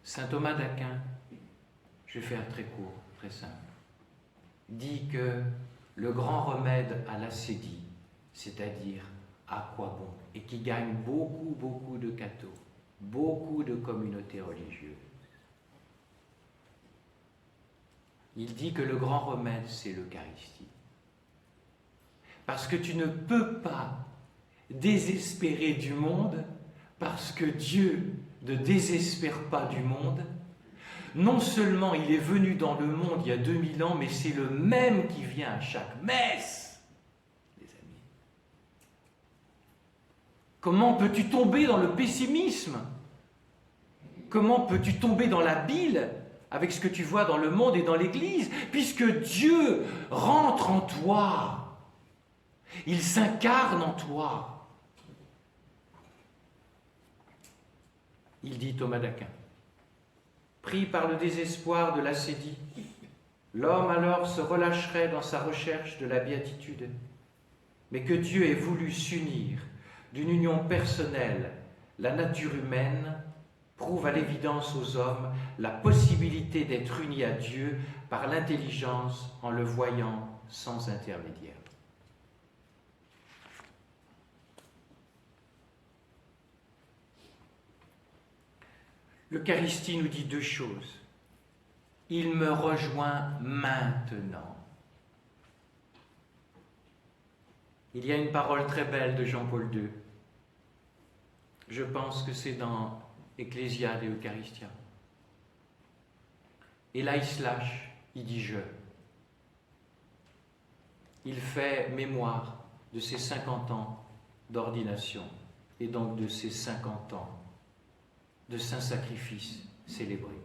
Saint Thomas d'Aquin, je vais faire très court, très simple, dit que le grand remède à l'acédie, c'est-à-dire à quoi bon, et qui gagne beaucoup de cathos, beaucoup de communautés religieuses. Il dit que le grand remède, c'est l'Eucharistie. Parce que tu ne peux pas désespérer du monde parce que Dieu ne désespère pas du monde. Non seulement il est venu dans le monde il y a 2000 ans, mais c'est le même qui vient à chaque messe, les amis. Comment peux-tu tomber dans le pessimisme? Comment peux-tu tomber dans la bile avec ce que tu vois dans le monde et dans l'Église, puisque Dieu rentre en toi. Il s'incarne en toi. Il dit Thomas d'Aquin, pris par le désespoir de l'ascédie, l'homme alors se relâcherait dans sa recherche de la béatitude, mais que Dieu ait voulu s'unir d'une union personnelle, la nature humaine prouve à l'évidence aux hommes la possibilité d'être unis à Dieu par l'intelligence en le voyant sans intermédiaire. L'Eucharistie nous dit deux choses. Il me rejoint maintenant. Il y a une parole très belle de Jean-Paul II. Je pense que c'est dans Ecclésiade et Eucharistia. Et là, il se lâche, il dit « je ». Il fait mémoire de ses 50 ans d'ordination et donc de ses 50 ans de saint sacrifice célébré.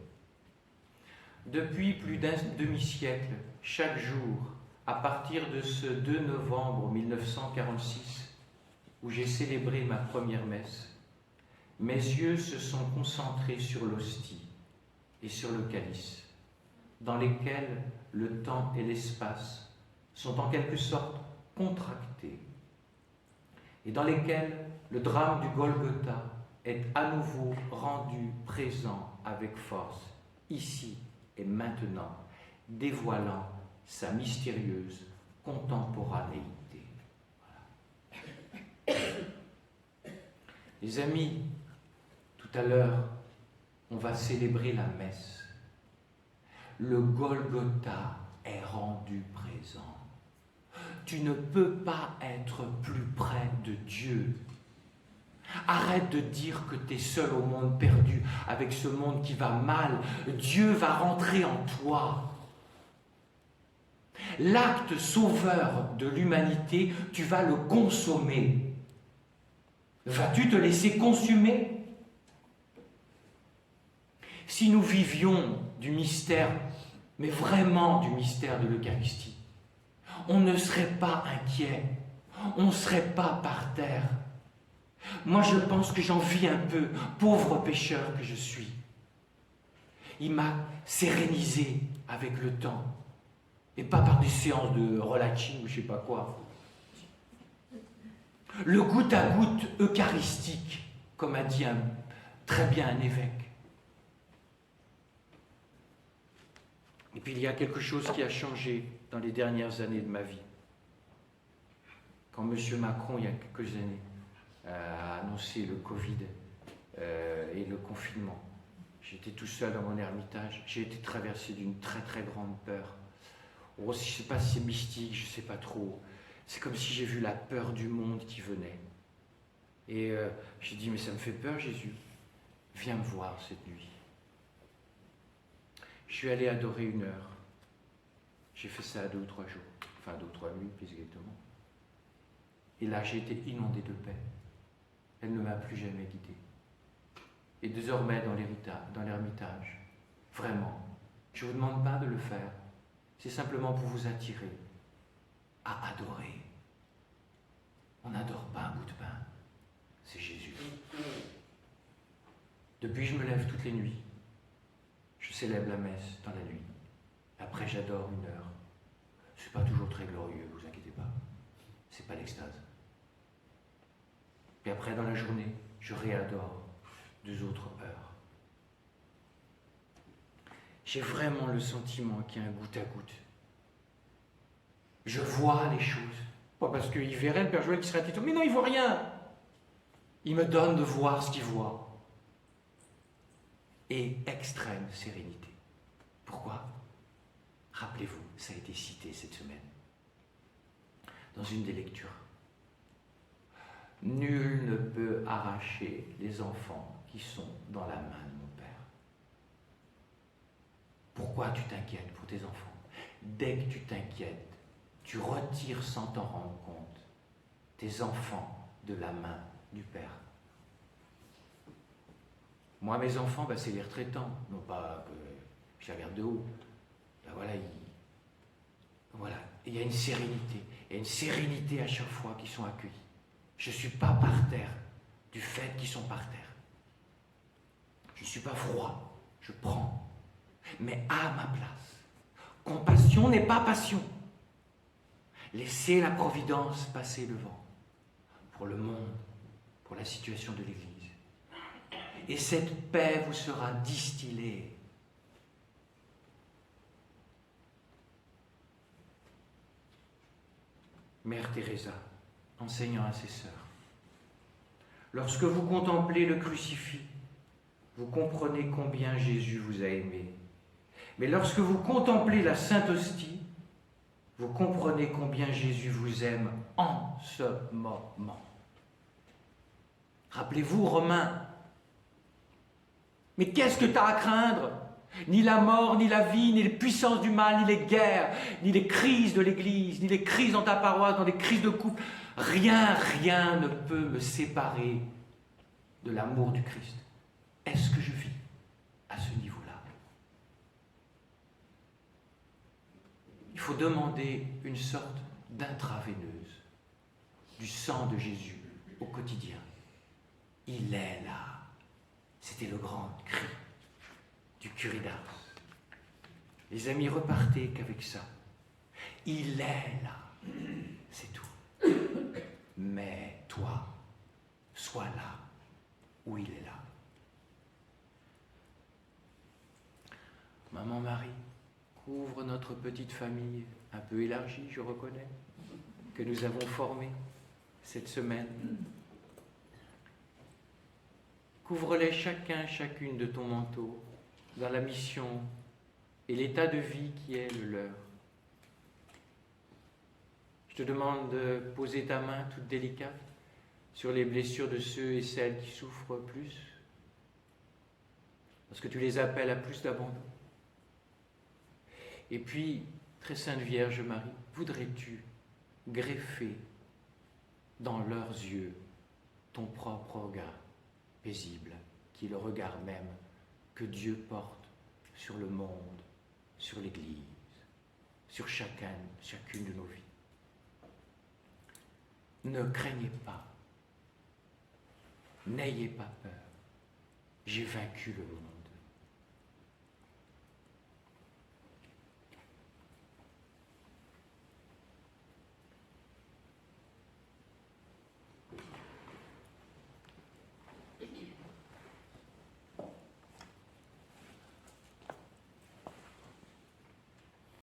Depuis plus d'un demi-siècle, chaque jour, à partir de ce 2 novembre 1946, où j'ai célébré ma première messe, mes yeux se sont concentrés sur l'hostie et sur le calice, dans lesquels le temps et l'espace sont en quelque sorte contractés, et dans lesquels le drame du Golgotha est à nouveau rendu présent avec force, ici et maintenant, dévoilant sa mystérieuse contemporanéité. Voilà. Les amis, tout à l'heure, on va célébrer la messe. Le Golgotha est rendu présent. Tu ne peux pas être plus près de Dieu. Arrête de dire que tu es seul au monde perdu, avec ce monde qui va mal. Dieu va rentrer en toi. L'acte sauveur de l'humanité, tu vas le consommer. Vas-tu te laisser consumer? Si nous vivions du mystère, mais vraiment du mystère de l'Eucharistie, on ne serait pas inquiet, on ne serait pas par terre. Moi, je pense que j'en vis un peu, pauvre pécheur que je suis. Il m'a sérénisé avec le temps, et pas par des séances de relaxing ou je ne sais pas quoi. Le goutte à goutte eucharistique, comme a dit très bien un évêque. Et puis il y a quelque chose qui a changé dans les dernières années de ma vie. Quand M. Macron, il y a quelques années, a annoncé le Covid et le confinement, j'étais tout seul dans mon ermitage. J'ai été traversé d'une très très grande peur. Oh, je ne sais pas si c'est mystique, je ne sais pas trop. C'est comme si j'ai vu la peur du monde qui venait. Et j'ai dit, mais ça me fait peur, Jésus. Viens me voir cette nuit. Je suis allé adorer 1 heure. J'ai fait ça 2 ou 3 jours. Enfin, 2 ou 3 nuits, plus exactement. Et là, j'ai été inondé de paix. Elle ne m'a plus jamais quitté. Et désormais, dans l'ermitage, vraiment, je ne vous demande pas de le faire. C'est simplement pour vous attirer à adorer. On n'adore pas un bout de pain. C'est Jésus. Depuis, je me lève toutes les nuits. Je célèbre la messe dans la nuit. Après, j'adore 1 heure. C'est pas toujours très glorieux, vous inquiétez pas. C'est pas l'extase. Puis après, dans la journée, je réadore 2 autres heures. J'ai vraiment le sentiment qu'il y a un goutte à goutte. Je vois les choses. Pas parce qu'il verrait le Père Joël qui serait à mais non, il ne voit rien. Il me donne de voir ce qu'il voit. Et extrême sérénité. Pourquoi? Rappelez-vous, ça a été cité cette semaine, dans une des lectures. Nul ne peut arracher les enfants qui sont dans la main de mon Père. Pourquoi tu t'inquiètes pour tes enfants? Dès que tu t'inquiètes, tu retires sans t'en rendre compte tes enfants de la main du Père. Moi, mes enfants, c'est les retraitants. Non pas que je regarde de haut, ben voilà, il y a une sérénité. Il y a une sérénité à chaque fois qu'ils sont accueillis. Je ne suis pas par terre du fait qu'ils sont par terre. Je ne suis pas froid, je prends, mais à ma place. Compassion n'est pas passion. Laissez la providence passer devant pour le monde, pour la situation de l'Église. Et cette paix vous sera distillée. Mère Teresa, enseignant à ses sœurs, lorsque vous contemplez le crucifix, vous comprenez combien Jésus vous a aimé. Mais lorsque vous contemplez la Sainte Hostie, vous comprenez combien Jésus vous aime en ce moment. Rappelez-vous, Romains, mais qu'est-ce que tu as à craindre? Ni la mort, ni la vie, ni les puissances du mal, ni les guerres, ni les crises de l'Église, ni les crises dans ta paroisse, dans les crises de couple. Rien ne peut me séparer de l'amour du Christ. Est-ce que je vis à ce niveau-là? Il faut demander une sorte d'intraveineuse du sang de Jésus au quotidien. Il est là. C'était le grand cri du curé d'Ars. Les amis repartaient qu'avec ça. Il est là. C'est tout. Mais toi, sois là où il est là. Maman Marie, couvre notre petite famille, un peu élargie, je reconnais, que nous avons formée cette semaine. Couvre-les chacune de ton manteau, dans la mission et l'état de vie qui est le leur. Je te demande de poser ta main toute délicate sur les blessures de ceux et celles qui souffrent plus, parce que tu les appelles à plus d'abandon. Et puis, très sainte Vierge Marie, voudrais-tu greffer dans leurs yeux ton propre regard paisible, qui est le regard même que Dieu porte sur le monde, sur l'Église, sur chacune de nos vies. Ne craignez pas, n'ayez pas peur, j'ai vaincu le monde.